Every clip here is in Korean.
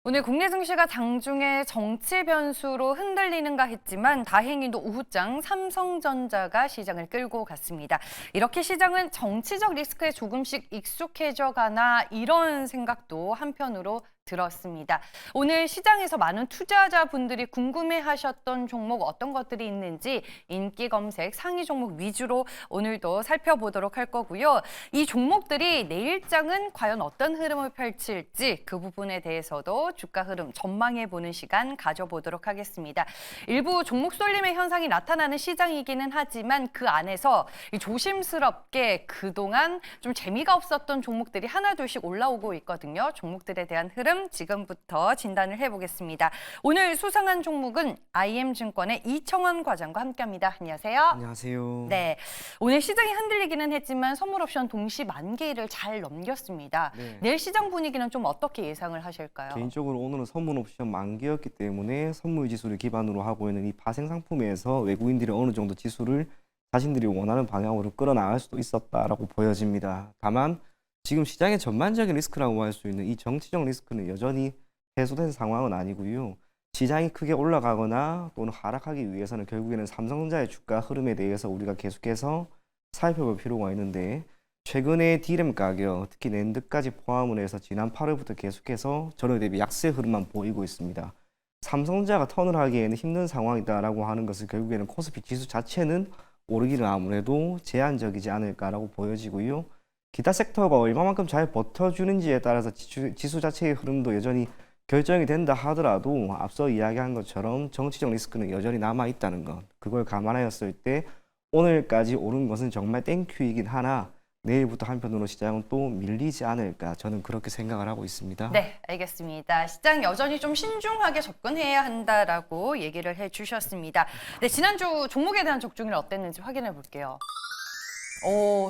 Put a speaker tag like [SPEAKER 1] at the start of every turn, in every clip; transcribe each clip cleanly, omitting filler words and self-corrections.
[SPEAKER 1] 오늘 국내 증시가 장중에 정치 변수로 흔들리는가 했지만 다행히도 오후장 삼성전자가 시장을 끌고 갔습니다. 이렇게 시장은 정치적 리스크에 조금씩 익숙해져 가나 이런 생각도 한편으로 들었습니다. 오늘 시장에서 많은 투자자분들이 궁금해하셨던 종목 어떤 것들이 있는지 인기 검색 상위 종목 위주로 오늘도 살펴보도록 할 거고요. 이 종목들이 내일장은 과연 어떤 흐름을 펼칠지 그 부분에 대해서도 주가 흐름 전망해보는 시간 가져보도록 하겠습니다. 일부 종목 쏠림의 현상이 나타나는 시장이기는 하지만 그 안에서 조심스럽게 그동안 좀 재미가 없었던 종목들이 하나둘씩 올라오고 있거든요. 종목들에 대한 흐름 지금부터 진단을 해보겠습니다. 오늘 수상한 종목은 IM증권의 이청원 과장과 함께합니다. 안녕하세요.
[SPEAKER 2] 안녕하세요.
[SPEAKER 1] 네, 오늘 시장이 흔들리기는 했지만 선물 옵션 동시 만기일을 잘 넘겼습니다.
[SPEAKER 2] 네.
[SPEAKER 1] 내일 시장 분위기는 좀 어떻게 예상을 하실까요?
[SPEAKER 2] 개인적으로 오늘은 선물 옵션 만기였기 때문에 선물 지수를 기반으로 하고 있는 이 파생 상품에서 외국인들이 어느 정도 지수를 자신들이 원하는 방향으로 끌어나갈 수도 있었다라고 보여집니다. 다만 지금 시장의 전반적인 리스크라고 할 수 있는 이 정치적 리스크는 여전히 해소된 상황은 아니고요. 시장이 크게 올라가거나 또는 하락하기 위해서는 결국에는 삼성전자의 주가 흐름에 대해서 우리가 계속해서 살펴볼 필요가 있는데, 최근에 D램 가격, 특히 낸드까지 포함을 해서 지난 8월부터 계속해서 전월 대비 약세 흐름만 보이고 있습니다. 삼성전자가 턴을 하기에는 힘든 상황이다라고 하는 것은 결국에는 코스피 지수 자체는 오르기는 아무래도 제한적이지 않을까라고 보여지고요. 기타 섹터가 얼마만큼 잘 버텨주는지에 따라서 지수 자체의 흐름도 여전히 결정이 된다 하더라도 앞서 이야기한 것처럼 정치적 리스크는 여전히 남아있다는 것, 그걸 감안하였을 때 오늘까지 오른 것은 정말 땡큐이긴 하나 내일부터 한편으로 시장은 또 밀리지 않을까, 저는 그렇게 생각을 하고 있습니다.
[SPEAKER 1] 네, 알겠습니다. 시장 여전히 좀 신중하게 접근해야 한다라고 얘기를 해주셨습니다. 네, 지난주 종목에 대한 적중률 어땠는지 확인해 볼게요.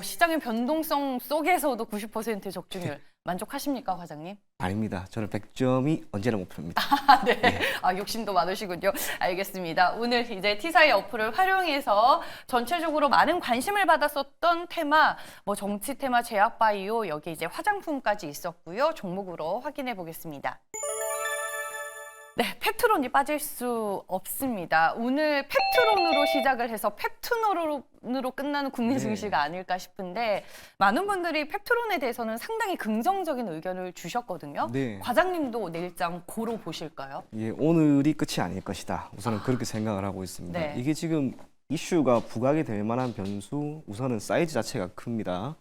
[SPEAKER 1] 시장의 변동성 속에서도 90% 적중률 만족하십니까, 과장님?
[SPEAKER 2] 아닙니다. 저는 100점이 언제나 목표입니다.
[SPEAKER 1] 네. 욕심도 많으시군요. 알겠습니다. 오늘 이제 T사의 어플을 활용해서 전체적으로 많은 관심을 받았었던 테마, 뭐 정치 테마, 제약 바이오, 여기 이제 화장품까지 있었고요. 종목으로 확인해 보겠습니다. 네, 펩트론이 빠질 수 없습니다. 오늘 펩트론으로 시작을 해서 펩트론으로 끝나는 국내 증시가 아닐까 싶은데 많은 분들이 펩트론에 대해서는 상당히 긍정적인 의견을 주셨거든요.
[SPEAKER 2] 네.
[SPEAKER 1] 과장님도 내일장 고로 보실까요?
[SPEAKER 2] 예, 오늘이 끝이 아닐 것이다. 우선은 그렇게 생각을 하고 있습니다.
[SPEAKER 1] 네.
[SPEAKER 2] 이게 지금 이슈가 부각이 될 만한 변수, 우선은 사이즈 자체가 큽니다.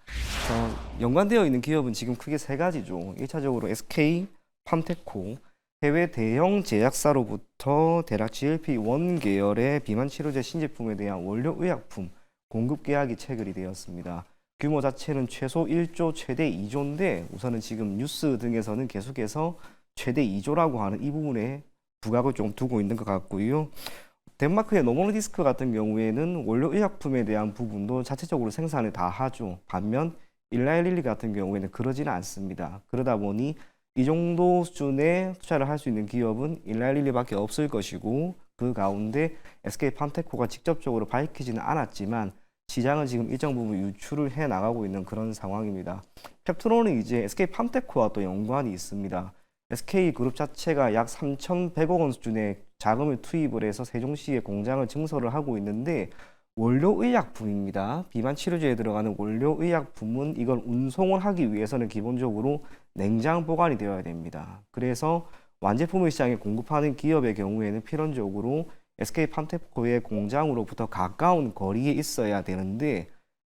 [SPEAKER 2] 연관되어 있는 기업은 지금 크게 세 가지죠. 1차적으로 SK, 팜테코, 해외 대형 제약사로부터 대략 GLP-1 계열의 비만 치료제 신제품에 대한 원료 의약품 공급 계약이 체결이 되었습니다. 규모 자체는 최소 1조, 최대 2조인데 우선은 지금 뉴스 등에서는 계속해서 최대 2조라고 하는 이 부분에 부각을 좀 두고 있는 것 같고요. 덴마크의 노보노디스크 같은 경우에는 원료 의약품에 대한 부분도 자체적으로 생산을 다 하죠. 반면 일라일릴리 같은 경우에는 그러지는 않습니다. 그러다 보니 이 정도 수준의 투자를 할 수 있는 기업은 일라일릴리밖에 없을 것이고, 그 가운데 SK팜테코가 직접적으로 밝히지는 않았지만 시장은 지금 일정 부분 유출을 해 나가고 있는 그런 상황입니다. 펩트론은 이제 SK팜테코와 또 연관이 있습니다. SK그룹 자체가 약 3,100억 원 수준의 자금을 투입을 해서 세종시에 공장을 증설을 하고 있는데 원료의약품입니다. 비만 치료제에 들어가는 원료의약품은 이걸 운송을 하기 위해서는 기본적으로 냉장 보관이 되어야 됩니다. 그래서 완제품을 시장에 공급하는 기업의 경우에는 필연적으로 SK팜테코의 공장으로부터 가까운 거리에 있어야 되는데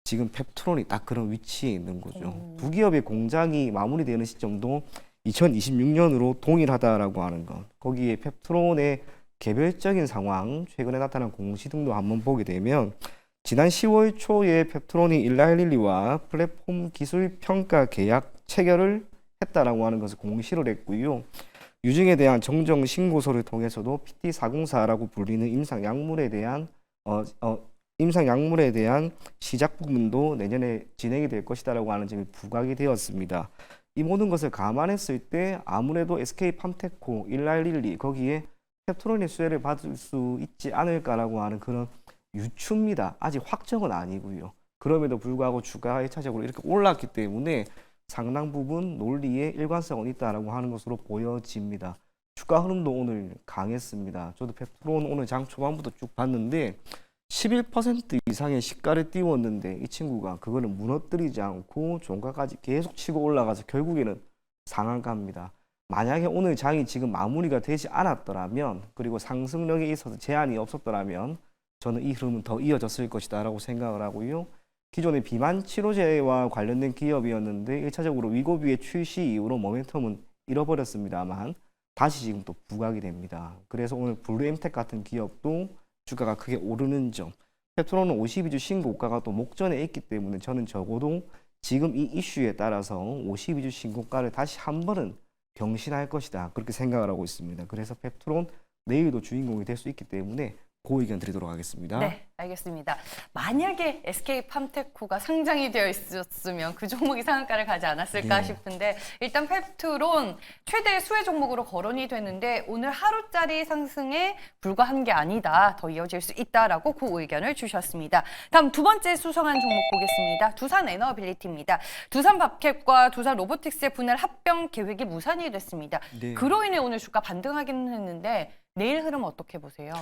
[SPEAKER 2] 지금 펩트론이 딱 그런 위치에 있는 거죠. 두 기업의 공장이 마무리되는 시점도 2026년으로 동일하다라고 하는 것. 거기에 펩트론의 개별적인 상황, 최근에 나타난 공시 등도 한번 보게 되면 지난 10월 초에 펩트론이 일라일릴리와 플랫폼 기술 평가 계약 체결을 했다라고 하는 것을 공시를 했고요. 유증에 대한 정정 신고서를 통해서도 PT404라고 불리는 임상약물에 대한 시작 부분도 내년에 진행이 될 것이다라고 하는 점이 부각이 되었습니다. 이 모든 것을 감안했을 때 아무래도 SK팜테코, 일라일릴리 거기에 펩트론의 수혜를 받을 수 있지 않을까라고 하는 그런 유추입니다. 아직 확정은 아니고요. 그럼에도 불구하고 주가가 1차적으로 이렇게 올랐기 때문에 상당 부분 논리에 일관성은 있다라고 하는 것으로 보여집니다. 주가 흐름도 오늘 강했습니다. 저도 펩트론 오늘 장 초반부터 쭉 봤는데 11% 이상의 시가를 띄웠는데 이 친구가 그거를 무너뜨리지 않고 종가까지 계속 치고 올라가서 결국에는 상한가입니다. 만약에 오늘 장이 지금 마무리가 되지 않았더라면 그리고 상승력에 있어서 제한이 없었더라면 저는 이 흐름은 더 이어졌을 것이다 라고 생각을 하고요. 기존의 비만 치료제와 관련된 기업이었는데 1차적으로 위고비의 출시 이후로 모멘텀은 잃어버렸습니다만 다시 지금 또 부각이 됩니다. 그래서 오늘 블루엠텍 같은 기업도 주가가 크게 오르는 점, 펩트론은 52주 신고가가 또 목전에 있기 때문에 저는 적어도 지금 이 이슈에 따라서 52주 신고가를 다시 한 번은 경신할 것이다 그렇게 생각을 하고 있습니다. 그래서 펩트론 내일도 주인공이 될 수 있기 때문에 그 의견 드리도록 하겠습니다.
[SPEAKER 1] 네, 알겠습니다. 만약에 SK팜테코가 상장이 되어 있었으면 그 종목이 상한가를 가지 않았을까
[SPEAKER 2] 네.
[SPEAKER 1] 싶은데 일단 펩트론 최대 수혜 종목으로 거론이 되는데 오늘 하루짜리 상승에 불과한 게 아니다. 더 이어질 수 있다라고 그 의견을 주셨습니다. 다음 두 번째 수성한 종목 보겠습니다. 두산 에너빌리티입니다. 두산 밥캡과 두산 로보틱스의 분할 합병 계획이 무산이 됐습니다.
[SPEAKER 2] 네.
[SPEAKER 1] 그로 인해 오늘 주가 반등하기는 했는데 내일 흐름 어떻게 보세요?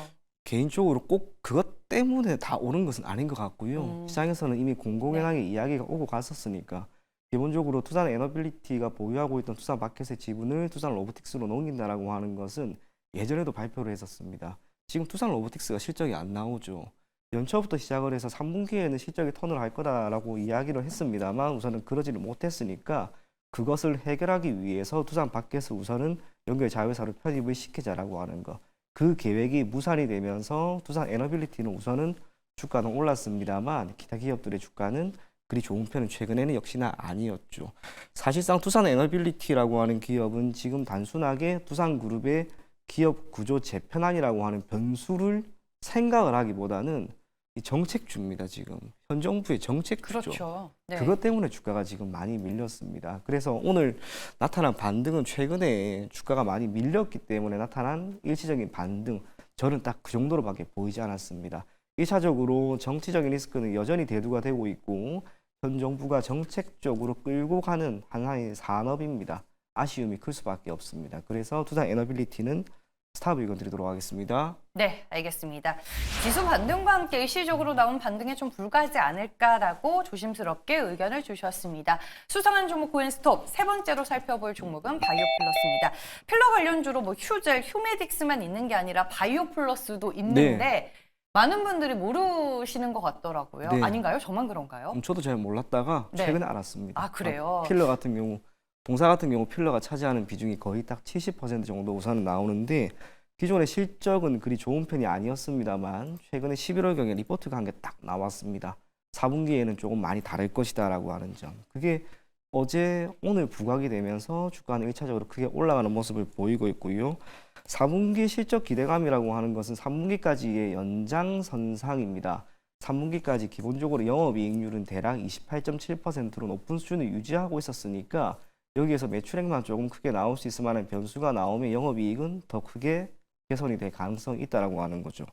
[SPEAKER 2] 개인적으로 꼭 그것 때문에 다 오른 것은 아닌 것 같고요. 시장에서는 이미 공공연하게 이야기가 오고 갔었으니까 기본적으로 두산 에너빌리티가 보유하고 있던 두산 마켓의 지분을 두산 로보틱스로 넘긴다라고 하는 것은 예전에도 발표를 했었습니다. 지금 두산 로보틱스가 실적이 안 나오죠. 연초부터 시작을 해서 3분기에는 실적이 턴을 할 거다라고 이야기를 했습니다만 우선은 그러지를 못했으니까 그것을 해결하기 위해서 두산 마켓을 우선은 연결 자회사로 편입을 시키자라고 하는 거. 그 계획이 무산이 되면서 두산 에너빌리티는 우선은 주가는 올랐습니다만 기타 기업들의 주가는 그리 좋은 편은 최근에는 역시나 아니었죠. 사실상 두산 에너빌리티라고 하는 기업은 지금 단순하게 두산그룹의 기업 구조 재편안이라고 하는 변수를 생각을 하기보다는 이 정책주입니다. 지금 현 정부의 정책주죠.
[SPEAKER 1] 그렇죠. 네.
[SPEAKER 2] 그것 때문에 주가가 지금 많이 밀렸습니다. 그래서 오늘 나타난 반등은 최근에 주가가 많이 밀렸기 때문에 나타난 일시적인 반등, 저는 딱 그 정도로밖에 보이지 않았습니다. 1차적으로 정치적인 리스크는 여전히 대두가 되고 있고 현 정부가 정책적으로 끌고 가는 하나의 산업입니다. 아쉬움이 클 수밖에 없습니다. 그래서 두산 에너빌리티는 스탑 의견 드리도록 하겠습니다.
[SPEAKER 1] 네, 알겠습니다. 지수 반등과 함께 일시적으로 나온 반등에 좀 불과하지 않을까라고 조심스럽게 의견을 주셨습니다. 수상한 종목 고엔스톱 세 번째로 살펴볼 종목은 바이오플러스입니다. 필러 관련주로 뭐 휴젤, 휴메딕스만 있는 게 아니라 바이오플러스도 있는데 많은 분들이 모르시는 것 같더라고요.
[SPEAKER 2] 네.
[SPEAKER 1] 아닌가요? 저만 그런가요?
[SPEAKER 2] 저도 잘 몰랐다가
[SPEAKER 1] 네.
[SPEAKER 2] 최근에 알았습니다.
[SPEAKER 1] 아, 그래요?
[SPEAKER 2] 필러 같은 경우 동사 같은 경우 필러가 차지하는 비중이 거의 딱 70% 정도 우선은 나오는데 기존의 실적은 그리 좋은 편이 아니었습니다만 최근에 11월경에 리포트가 한 개 딱 나왔습니다. 4분기에는 조금 많이 다를 것이다 라고 하는 점. 그게 어제 오늘 부각이 되면서 주가는 1차적으로 크게 올라가는 모습을 보이고 있고요. 4분기 실적 기대감이라고 하는 것은 3분기까지의 연장선상입니다. 3분기까지 기본적으로 영업이익률은 대략 28.7%로 높은 수준을 유지하고 있었으니까 여기에서 매출액만 조금 크게 나올 수 있을 만한 변수가 나오면 영업이익은 더 크게 개선이 될 가능성이 있다고 하는 거죠.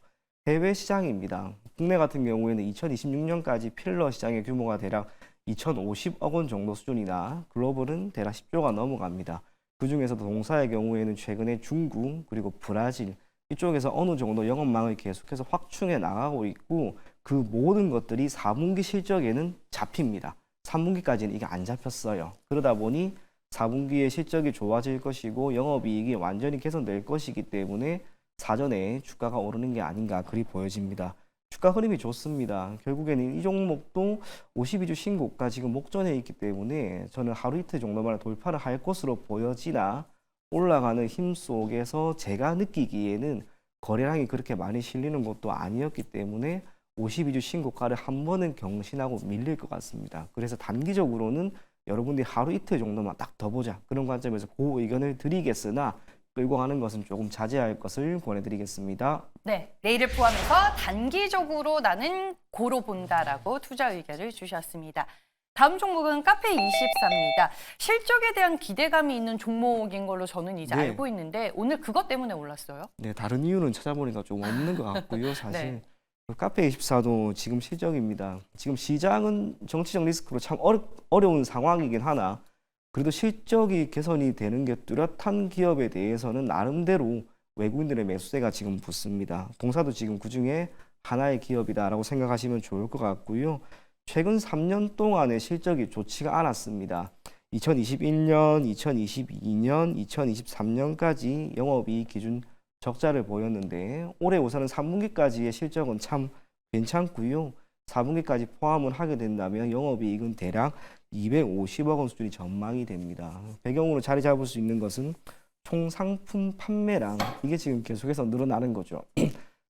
[SPEAKER 2] 해외 시장입니다. 국내 같은 경우에는 2026년까지 필러 시장의 규모가 대략 2,050억 원 정도 수준이나 글로벌은 대략 10조가 넘어갑니다. 그중에서도 동사의 경우에는 최근에 중국 그리고 브라질 이쪽에서 어느 정도 영업망을 계속해서 확충해 나가고 있고 그 모든 것들이 4분기 실적에는 잡힙니다. 3분기까지는 이게 안 잡혔어요. 그러다 보니 4분기에 실적이 좋아질 것이고 영업이익이 완전히 개선될 것이기 때문에 사전에 주가가 오르는 게 아닌가 그리 보여집니다. 주가 흐름이 좋습니다. 결국에는 이 종목도 52주 신고가 지금 목전에 있기 때문에 저는 하루 이틀 정도만 돌파를 할 것으로 보여지나 올라가는 힘 속에서 제가 느끼기에는 거래량이 그렇게 많이 실리는 것도 아니었기 때문에 52주 신고가를 한 번은 경신하고 밀릴 것 같습니다. 그래서 단기적으로는 여러분들이 하루 이틀 정도만 딱 더 보자 그런 관점에서 그 의견을 드리겠으나 끌고 가는 것은 조금 자제할 것을 권해드리겠습니다.
[SPEAKER 1] 네, 내일을 포함해서 단기적으로 나는 고로 본다라고 투자 의견을 주셨습니다. 다음 종목은 카페24입니다. 실적에 대한 기대감이 있는 종목인 걸로 저는 이제
[SPEAKER 2] 네.
[SPEAKER 1] 알고 있는데 오늘 그것 때문에 올랐어요?
[SPEAKER 2] 네, 다른 이유는 찾아보니까 좀 없는 것 같고요. 사실
[SPEAKER 1] 네.
[SPEAKER 2] 카페24도 지금 실적입니다. 지금 시장은 정치적 리스크로 참 어려운 상황이긴 하나 그래도 실적이 개선이 되는 게 뚜렷한 기업에 대해서는 나름대로 외국인들의 매수세가 지금 붙습니다. 동사도 지금 그중에 하나의 기업이다라고 생각하시면 좋을 것 같고요. 최근 3년 동안의 실적이 좋지가 않았습니다. 2021년, 2022년, 2023년까지 영업이익 기준 적자를 보였는데 올해 우선은 3분기까지의 실적은 참 괜찮고요. 4분기까지 포함을 하게 된다면 영업이익은 대략 250억 원 수준이 전망이 됩니다. 배경으로 자리 잡을 수 있는 것은 총 상품 판매량, 이게 지금 계속해서 늘어나는 거죠.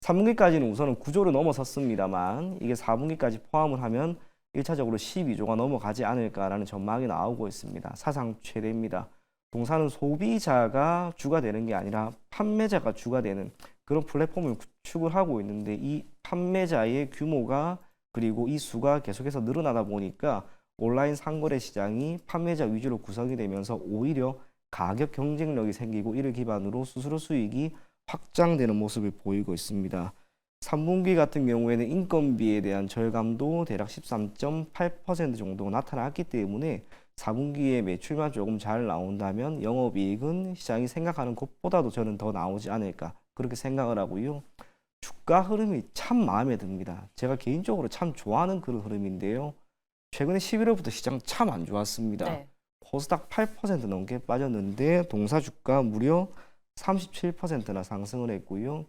[SPEAKER 2] 3분기까지는 우선은 9조를 넘어섰습니다만 이게 4분기까지 포함을 하면 1차적으로 12조가 넘어가지 않을까라는 전망이 나오고 있습니다. 사상 최대입니다. 동사는 소비자가 주가 되는 게 아니라 판매자가 주가 되는 그런 플랫폼을 구축을 하고 있는데 이 판매자의 규모가 그리고 이 수가 계속해서 늘어나다 보니까 온라인 상거래 시장이 판매자 위주로 구성이 되면서 오히려 가격 경쟁력이 생기고 이를 기반으로 수수료 수익이 확장되는 모습을 보이고 있습니다. 3분기 같은 경우에는 인건비에 대한 절감도 대략 13.8% 정도 나타났기 때문에 4분기에 매출만 조금 잘 나온다면 영업이익은 시장이 생각하는 것보다도 저는 더 나오지 않을까 그렇게 생각을 하고요. 주가 흐름이 참 마음에 듭니다. 제가 개인적으로 참 좋아하는 그런 흐름인데요. 최근에 11월부터 시장 참 안 좋았습니다.
[SPEAKER 1] 네.
[SPEAKER 2] 코스닥 8% 넘게 빠졌는데 동사 주가 무려 37%나 상승을 했고요.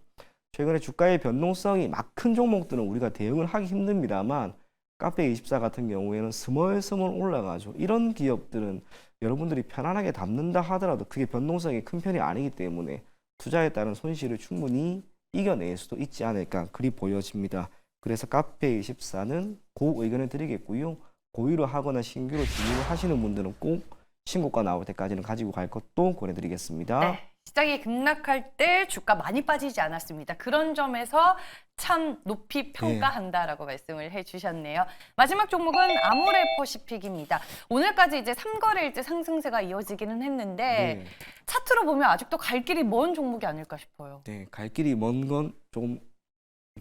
[SPEAKER 2] 최근에 주가의 변동성이 막 큰 종목들은 우리가 대응을 하기 힘듭니다만 카페24 같은 경우에는 스멀스멀 올라가죠. 이런 기업들은 여러분들이 편안하게 담는다 하더라도 그게 변동성이 큰 편이 아니기 때문에 투자에 따른 손실을 충분히 이겨낼 수도 있지 않을까 그리 보여집니다. 그래서 카페24는 그 의견을 드리겠고요. 고의로 하거나 신규로 진입을 하시는 분들은 꼭 신고가 나올 때까지는 가지고 갈 것도 권해드리겠습니다.
[SPEAKER 1] 네. 시장이 급락할 때 주가 많이 빠지지 않았습니다. 그런 점에서 참 높이 평가한다라고 말씀을 해주셨네요. 마지막 종목은 아모레퍼시픽입니다. 오늘까지 이제 3거래일째 상승세가 이어지기는 했는데
[SPEAKER 2] 네.
[SPEAKER 1] 차트로 보면 아직도 갈 길이 먼 종목이 아닐까 싶어요.
[SPEAKER 2] 네, 갈 길이 먼 건 조금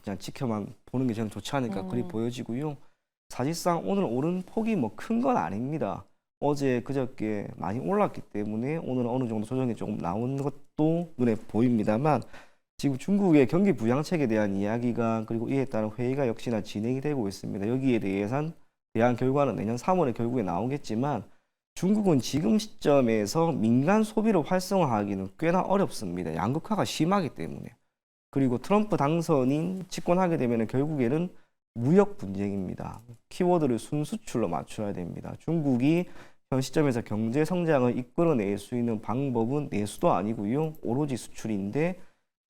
[SPEAKER 2] 그냥 지켜만 보는 게 저는 좋지 않을까 그리 보여지고요. 사실상 오늘 오른 폭이 뭐 큰 건 아닙니다. 어제 그저께 많이 올랐기 때문에 오늘은 어느 정도 조정이 조금 나온 것도 눈에 보입니다만 지금 중국의 경기 부양책에 대한 이야기가 그리고 이에 따른 회의가 역시나 진행이 되고 있습니다. 여기에 대한 결과는 내년 3월에 결국에 나오겠지만 중국은 지금 시점에서 민간 소비를 활성화하기는 꽤나 어렵습니다. 양극화가 심하기 때문에. 그리고 트럼프 당선인 집권하게 되면 결국에는 무역 분쟁입니다. 키워드를 순수출로 맞춰야 됩니다. 중국이 현 시점에서 경제 성장을 이끌어낼 수 있는 방법은 내수도 아니고요. 오로지 수출인데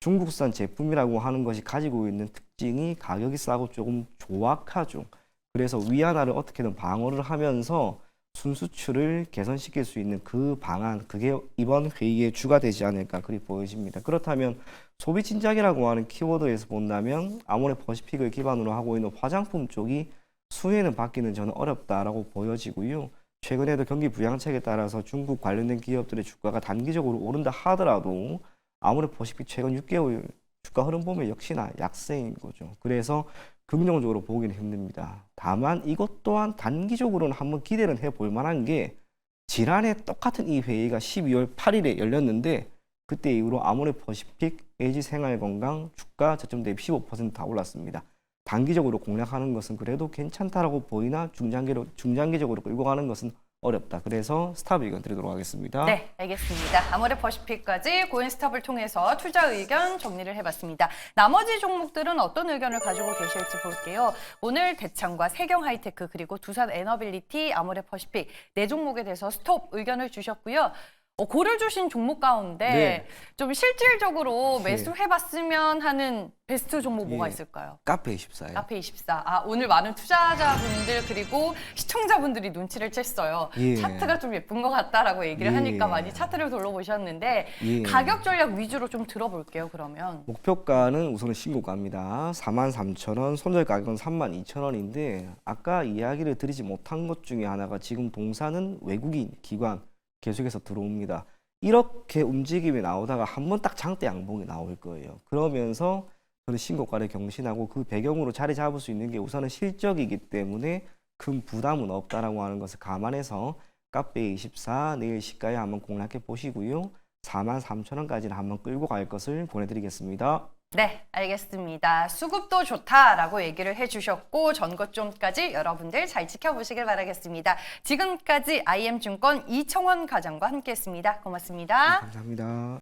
[SPEAKER 2] 중국산 제품이라고 하는 것이 가지고 있는 특징이 가격이 싸고 조금 조악하죠. 그래서 위안화를 어떻게든 방어를 하면서 순수출을 개선시킬 수 있는 그 방안, 그게 이번 회의의 주가 되지 않을까 그리 보여집니다. 그렇다면 소비 진작이라고 하는 키워드에서 본다면 아모레퍼시픽을 기반으로 하고 있는 화장품 쪽이 수혜는 받기는 저는 어렵다라고 보여지고요. 최근에도 경기 부양책에 따라서 중국 관련된 기업들의 주가가 단기적으로 오른다 하더라도 아모레퍼시픽 최근 6개월 주가 흐름 보면 역시나 약세인 거죠. 그래서 긍정적으로 보기는 힘듭니다. 다만 이것 또한 단기적으로는 한번 기대는 해볼 만한 게 지난해 똑같은 이 회의가 12월 8일에 열렸는데 그때 이후로 아모레퍼시픽, LG생활건강 주가 저점 대비 15% 다 올랐습니다. 단기적으로 공략하는 것은 그래도 괜찮다라고 보이나 중장기적으로 끌고 가는 것은 어렵다. 그래서 스탑 의견 드리도록 하겠습니다.
[SPEAKER 1] 네, 알겠습니다. 아모레퍼시픽까지 고인스탑을 통해서 투자 의견 정리를 해봤습니다. 나머지 종목들은 어떤 의견을 가지고 계실지 볼게요. 오늘 대창과 세경하이테크 그리고 두산에너빌리티, 아모레퍼시픽 네 종목에 대해서 스톱 의견을 주셨고요. 고를 주신 종목 가운데
[SPEAKER 2] 네.
[SPEAKER 1] 좀 실질적으로
[SPEAKER 2] 네.
[SPEAKER 1] 매수해봤으면 하는 베스트 종목 뭐가
[SPEAKER 2] 예.
[SPEAKER 1] 있을까요?
[SPEAKER 2] 카페24요.
[SPEAKER 1] 카페24. 아, 오늘 많은 투자자분들 그리고 시청자분들이 눈치를 챘어요.
[SPEAKER 2] 예.
[SPEAKER 1] 차트가 좀 예쁜 것 같다라고 얘기를
[SPEAKER 2] 예.
[SPEAKER 1] 하니까 많이 차트를 둘러보셨는데
[SPEAKER 2] 예.
[SPEAKER 1] 가격 전략 위주로 좀 들어볼게요. 그러면.
[SPEAKER 2] 목표가는 우선은 신고가입니다. 43,000원, 손절 가격은 32,000원인데 아까 이야기를 드리지 못한 것 중에 하나가 지금 동사는 외국인 기관 계속해서 들어옵니다. 이렇게 움직임이 나오다가 한번 딱 장대 양봉이 나올 거예요. 그러면서 저는 신고가를 경신하고 그 배경으로 자리 잡을 수 있는 게 우선은 실적이기 때문에 큰 부담은 없다라고 하는 것을 감안해서 카페24 내일 시가에 한번 공략해 보시고요. 43,000원까지는 한번 끌고 갈 것을 보내드리겠습니다.
[SPEAKER 1] 네, 알겠습니다. 수급도 좋다라고 얘기를 해주셨고 전고점까지 여러분들 잘 지켜보시길 바라겠습니다. 지금까지 IM증권 이청원 과장과 함께했습니다. 고맙습니다.
[SPEAKER 2] 감사합니다.